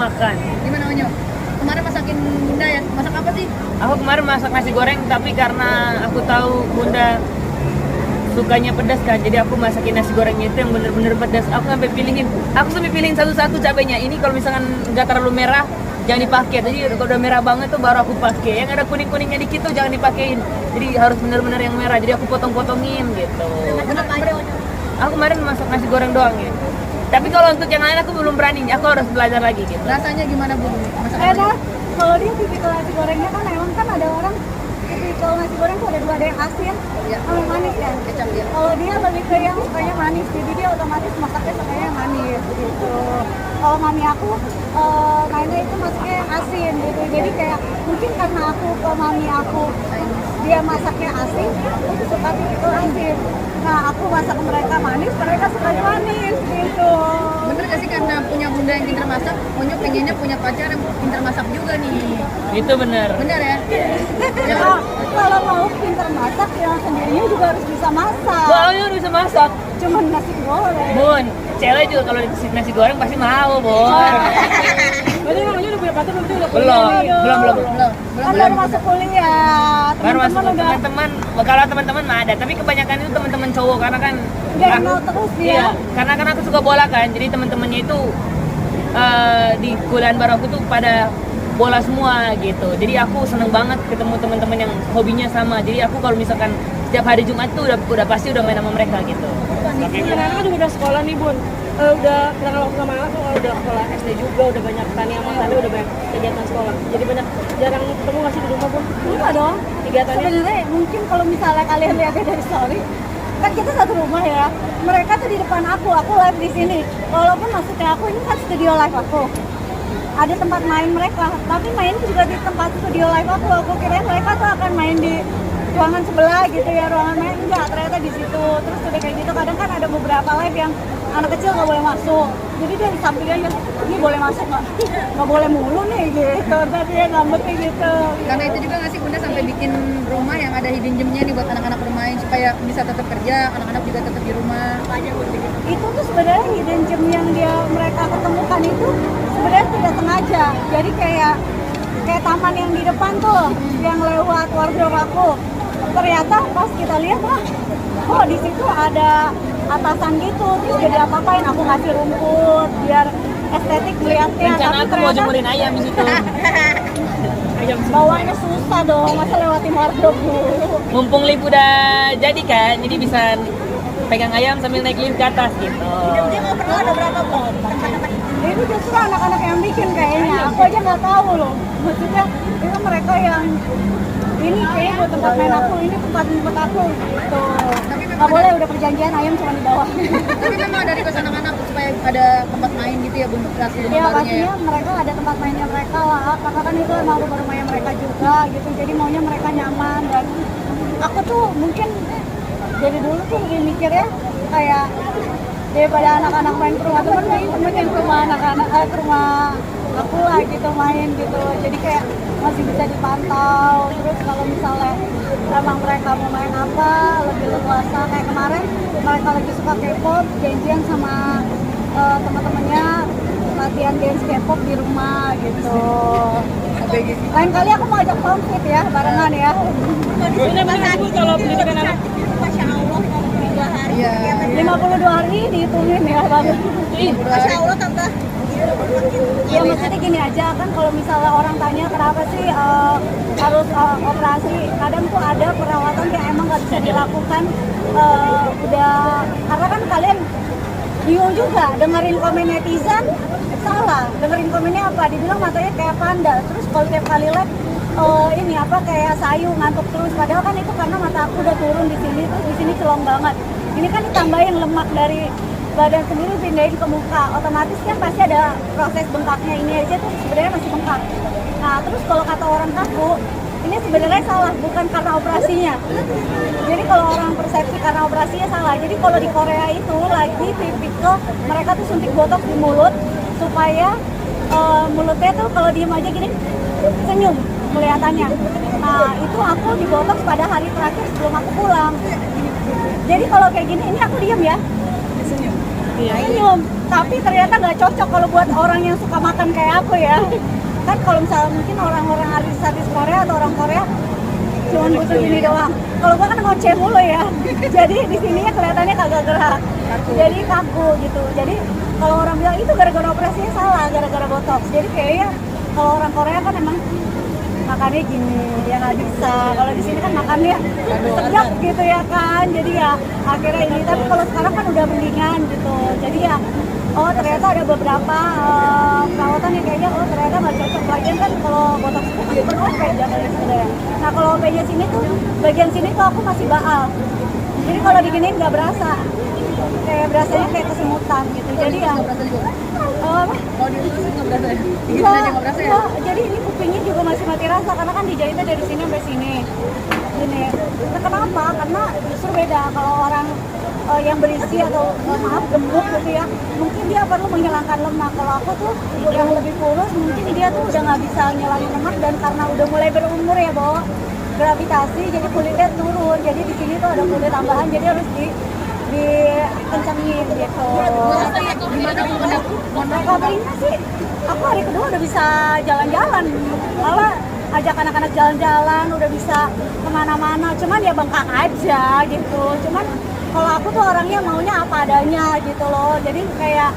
makan. Gimana Onyo? Kemarin masakin bunda ya? Masak apa sih? Aku kemarin masak nasi goreng, tapi karena aku tahu bunda sukanya pedas kan, jadi aku masakin nasi gorengnya itu yang bener-bener pedas. Aku sampai pilihin satu-satu cabenya. Ini kalau misalkan nggak terlalu merah, jangan dipakai. Jadi kalau udah merah banget tuh baru aku pakai. Yang ada kuning-kuningnya dikit tuh jangan dipakein. Jadi harus bener-bener yang merah. Jadi aku potong-potongin gitu. Masak apa aja Onyo? Aku kemarin masak nasi goreng doang ya. Tapi kalau untuk yang lain aku belum berani. Aku harus belajar lagi gitu. Rasanya gimana Bu? Masak apa? Enak. Kalau dia tipikal nasi gorengnya kan emang kan ada orang tipikal nasi goreng tuh ada dua, ada yang asin Iya. sama yang manis kan. Kecap ya? Kalau dia lebih ke yang sukanya manis, jadi dia otomatis masaknya sukanya yang manis gitu. Kalau mami aku mainnya itu masaknya asin gitu. Jadi kayak mungkin karena aku ke mami aku dia masaknya asin, aku suka tipikal asin. Nah aku masak mereka manis, mereka sukanya manis gitu. Bener gak sih karena punya bunda yang pintar masak, Onyo pengennya punya pacar yang pintar masak juga nih? Itu bener. Bener ya? Ya, kalau mau pintar masak, ya sendirinya juga harus bisa masak. Wah, lu bisa masak. Cuman nasi goreng. Bun, cewek juga kalau dikasih nasi goreng pasti mau, Bun. Berarti namanya udah punya pacar berarti udah Belum. Kan baru masuk kuliah. Baru masuk Teman-teman udah teman-teman, kalau teman-teman mah ada, tapi kebanyakan itu teman-teman cowok karena kan kenal terus dia. iya, karena kan aku suka bola kan, jadi teman-temannya itu di kuliah baru aku tuh pada bola semua gitu. Jadi aku seneng banget ketemu teman-teman yang hobinya sama. Jadi aku kalau misalkan setiap hari Jumat tuh udah pasti udah main sama mereka gitu. Tapi anak-anak kan udah sekolah nih Bun, udah kenal waktu sama anak kalau udah sekolah SD juga, udah banyak tani sama tani, udah banyak kegiatan sekolah. Jadi banyak jarang ketemu nggak sih di rumah Bun? Enggak dong. Kegiatannya? Sebenarnya mungkin kalau misalnya kalian lihatnya dari story, kan kita satu rumah ya. Mereka tuh di depan aku live di sini. Walaupun maksudnya aku ini kan studio live aku. Ada tempat main mereka, tapi main juga di tempat studio live aku. Aku kirain mereka tuh akan main di ruangan sebelah gitu ya, ruangan main enggak, ternyata di situ. Terus udah kayak gitu, kadang kan ada beberapa live yang anak kecil nggak boleh masuk, jadi dia di sampingnya ini boleh masuk nggak boleh mulu nih gitu, tapi dia ngambeknya gitu. Karena itu juga nggak sih bunda sampai bikin rumah yang ada hidden gemnya nih buat anak-anak bermain supaya bisa tetap kerja, anak-anak juga tetap di rumah. Itu tuh sebenarnya hidden gem yang mereka ketemukan itu sebenarnya tidak sengaja, jadi kayak taman yang di depan tuh yang lewat wardrobe aku, ternyata pas kita lihat kok di situ ada atasan gitu, terus jadi apa-apain aku ngasih rumput biar estetik melihatnya. Rencana aku mau jemurin ayam di situ. Bawanya susah dong, masa lewatin wardrobe dulu. Mumpung lift udah jadi kan, jadi bisa pegang ayam sambil naik lift ke atas gitu. Dia nggak pernah ada berapa bom tempat-tempat itu justru anak-anak yang bikin kayaknya, aku aja nggak tahu loh. Maksudnya itu mereka yang ini kayaknya buat tempat main aku, ini tempat aku gitu. Nggak boleh, udah perjanjian ayam cuma di bawah. Tapi memang ada request anak-anak supaya ada tempat main gitu ya bunda kelas di rumah Ya barunya pastinya ya. mereka ada tempat mainnya mereka lah, karena kan itu emang rumah rumahnya mereka juga gitu, jadi maunya mereka nyaman. Dan aku tuh mungkin dari dulu tuh lebih mikirnya kayak daripada anak-anak main ke rumah temen yang ke rumah anak-anak ke rumah aku lah gitu main gitu, jadi kayak masih bisa dipantau. Terus kalau misalnya emang mereka mau main apa lebih leluasa, kayak kemarin mereka lagi suka K-pop, janjian sama teman-temannya latihan dance K-pop di rumah gitu. Lain kali aku mau ajak konfit ya, barengan ya. Bener-bener Bu, kalau pendidikan anak Masya Allah, 52 hari. Iya. 52 hari dihitungin ya bagus. Masya Allah tante. Ya maksudnya gini aja kan, kalau misalnya orang tanya kenapa sih harus operasi, kadang tuh ada perawatan yang emang nggak bisa dilakukan udah, karena kan kalian bingung juga dengerin komen netizen, salah dengerin komennya apa, dibilang matanya kayak panda, terus kalau tiap kali live ini apa kayak sayu ngantuk terus, padahal kan itu karena mata aku udah turun di sini, terus di sini celong banget. Ini kan ditambahin lemak dari badan sendiri pindahin ke muka, otomatis kan pasti ada proses bengkaknya, ini aja tuh sebenarnya masih bengkak. Nah terus kalau kata orang kaku, ini sebenarnya salah, bukan karena operasinya. Jadi kalau orang persepsi karena operasinya salah. Jadi kalau di Korea itu lagi tipikal mereka tuh suntik botox di mulut supaya mulutnya tuh kalau diem aja gini senyum kelihatannya. Nah itu aku di botox pada hari terakhir sebelum aku pulang. Jadi kalau kayak gini, ini aku diem ya. Senyum. tapi ternyata nggak cocok kalau buat orang yang suka makan kayak aku ya. Kan kalau misalnya mungkin orang-orang artis-artis Korea atau orang Korea cuma butuh gini doang. Kalau gua kan ngoceh mulu ya, jadi di sininya kelihatannya kagak gerak, jadi kaku gitu. Jadi kalau orang bilang itu gara-gara operasinya salah, gara-gara botox. Jadi kayaknya kalau orang Korea kan emang makannya gini, ya nggak bisa. Kalau di sini kan makannya sedap gitu ya kan. Jadi ya akhirnya ini. Tapi kalau sekarang kan udah mendingan gitu. Jadi ya oh ternyata ada beberapa perawatan yang kayaknya oh ternyata nggak cocok. Bagian kan kalau botox itu kan bukan OP jatuhnya sebenarnya. Nah kalau OP-nya sini tuh bagian sini tuh aku masih baal. Jadi kalau diginiin nggak berasa. Kayak berasanya kayak kesemutan gitu. Jadi ya apa? Kalau diurusin nggak berasa ya? Digigit aja nggak berasa ya? Enggak, jadi ini kupingnya juga masih mati rasa karena kan dijahitnya dari sini sampai sini. Gini. Nah, kenapa? Karena justru beda kalau orang yang berisi atau maaf gemuk gitu ya, mungkin dia perlu menghilangkan lemak. Kalau aku tuh yang lebih kurus, mungkin dia tuh udah nggak bisa ngilangin lemak dan karena udah mulai berumur ya, Bo, gravitasi jadi kulitnya turun. Jadi di sini tuh ada kulit tambahan, jadi harus dikencengin gitu. Gimana Bunda? Recovery-nya sih, aku hari kedua udah bisa jalan-jalan, malah ajak anak-anak jalan-jalan, udah bisa kemana-mana. Cuman ya bengkak aja gitu. Cuman kalau aku tuh orangnya maunya apa adanya gitu loh. Jadi kayak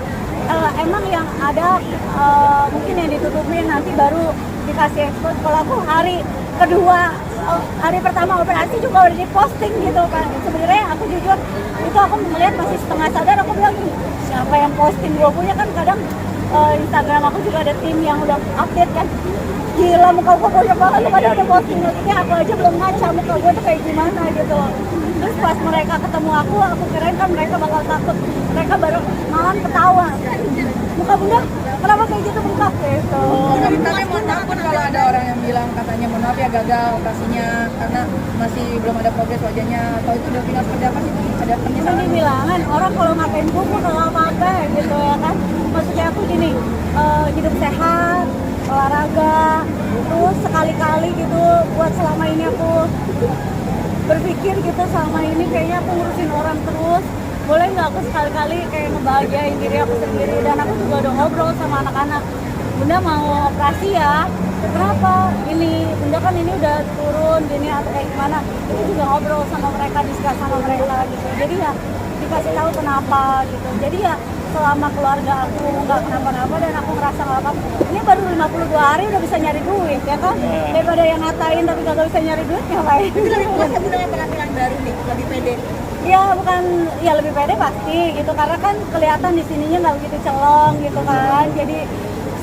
emang yang ada mungkin yang ditutupin nanti baru dikasih expose. Kalau aku hari kedua, hari pertama operasi juga udah diposting gitu kan. Sebenarnya aku jujur itu aku melihat masih setengah sadar. Aku bilang siapa yang posting, gue punya kan kadang Instagram aku juga ada tim yang udah update kan. Gila muka gue banyak banget, lu pada udah posting. Maksudnya aku aja belum ngaca muka gue tuh kayak gimana gitu. Terus pas mereka ketemu aku kirain kan mereka bakal takut. Mereka baru malah ketawa. Muka Bunda, kenapa kayak gitu bengkak gitu. Tapi mohon maaf pun kalau ada orang yang bilang katanya mohon maaf ya gagal operasinya karena masih belum ada progres wajahnya, atau itu udah final seperti apa sih? Ada Ini penyesalan? dibilangan orang kalau ngatain buku kalau apa-apa gitu ya kan. Maksudnya aku gini, hidup sehat, olahraga, terus sekali-kali gitu buat selama ini aku berpikir gitu selama ini kayaknya aku ngurusin orang terus. Boleh nggak aku sekali-kali kayak ngebahagiain diri aku sendiri. Dan aku juga udah ngobrol sama anak-anak, Bunda mau operasi ya, kenapa? Ini Bunda kan ini udah turun gini atau kayak gimana. Itu juga ngobrol sama mereka, diskus sama mereka gitu. Jadi ya dikasih tahu kenapa gitu. Jadi ya selama keluarga aku nggak kenapa-napa dan aku ngerasa nggak apa-apa, ini baru 52 hari udah bisa nyari duit ya kan. Daripada yang ngatain tapi kagak bisa nyari duit ngapain. Itu lebih puas ya Bunda yang penampilan baru nih, lebih pede. Ya bukan, ya lebih pede pasti gitu karena kan kelihatan di sininya nggak begitu celong gitu kan. Jadi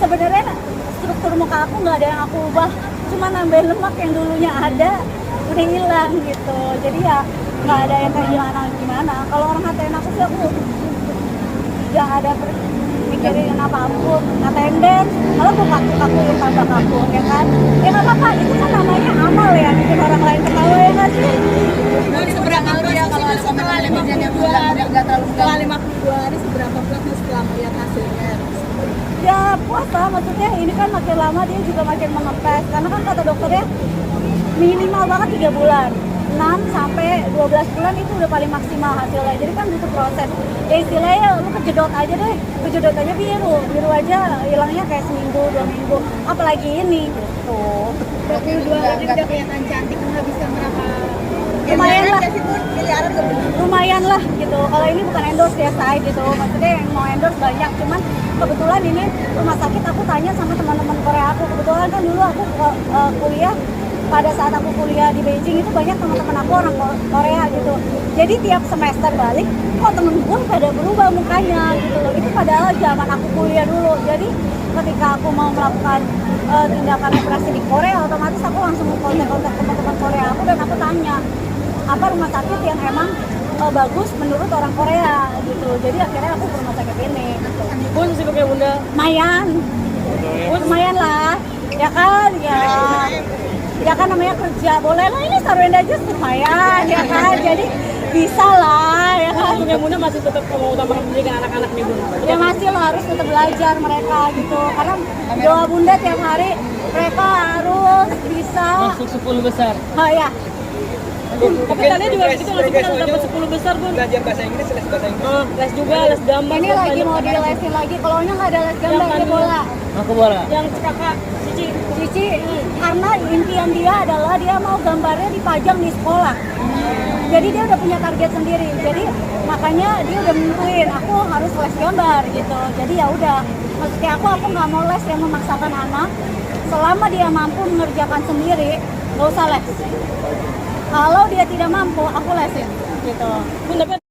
sebenarnya struktur muka aku nggak ada yang aku ubah, cuma nambahin lemak yang dulunya ada udah hilang gitu. Jadi ya nggak ada yang kayak gimana. Kalau orang ngatain aku sih aku nggak ada mikirin apapun, ngatain dance, malah aku kaku yang tambah kaku ya kan. Ya nggak apa-apa, itu kan namanya amal ya, bikin orang lain ketawa ya nggak sih. Nah, seberapa puas ya kalau ada komentar netizen yang nggak terlalu Setelah 52 hari seberapa puas setelah melihat hasilnya? Ya puas lah, maksudnya ini kan makin lama dia juga makin mengempes. Karena kan kata dokternya minimal banget 3 bulan, 6 sampai 12 bulan itu udah paling maksimal hasilnya. Jadi kan butuh proses. Ya istilahnya lu kejedot aja deh, kejedot aja biru aja hilangnya kayak seminggu 2 minggu. Apalagi ini gitu. 22 hari udah kelihatan cantik, nggak bisa merasa Lumayan lah. miliaran Lumayan lah gitu. Kalau ini bukan endorse ya saya gitu. Maksudnya yang mau endorse banyak, cuman kebetulan ini rumah sakit aku tanya sama teman-teman Korea aku. Kebetulan kan dulu aku kuliah, pada saat aku kuliah di Beijing itu banyak teman-teman aku orang Korea gitu. Jadi tiap semester balik, kok temen gue pada berubah mukanya gitu loh. Itu padahal zaman aku kuliah dulu. Jadi ketika aku mau melakukan tindakan operasi di Korea, otomatis aku langsung kontak teman-teman Korea aku dan aku tanya apa rumah sakit yang emang bagus menurut orang Korea gitu. Jadi akhirnya aku ke rumah sakit ini gitu. Bun sibuknya Bunda. Lumayan lah ya kan, ya kan namanya kerja, boleh lah ini taruhin aja lumayan ya kan. Jadi bisa lah ya kan. Sibuknya Bunda masih tetap mau utamakan pendidikan anak-anak nih Bun. Ya masih lo harus tetap belajar mereka gitu, karena doa Bunda tiap hari mereka harus bisa Masuk 10 besar. oh ya Tapi tadi juga begitu nggak sih, kita dapat 10 besar bun. Belajar bahasa Inggris, les bahasa Inggris. Les juga, les gambar. Ini lagi mau dilesin lagi, kalau nggak ada les gambar dia bola. Aku bola. Yang kakak Cici. Cici, karena impian dia adalah dia mau gambarnya dipajang di sekolah. Jadi dia udah punya target sendiri. Jadi makanya dia udah nentuin aku harus les gambar gitu. Jadi ya udah, maksudnya aku nggak mau les yang memaksakan anak. Selama dia mampu mengerjakan sendiri, nggak usah les. Kalau dia tidak mampu, aku lesin gitu. Bun, tapi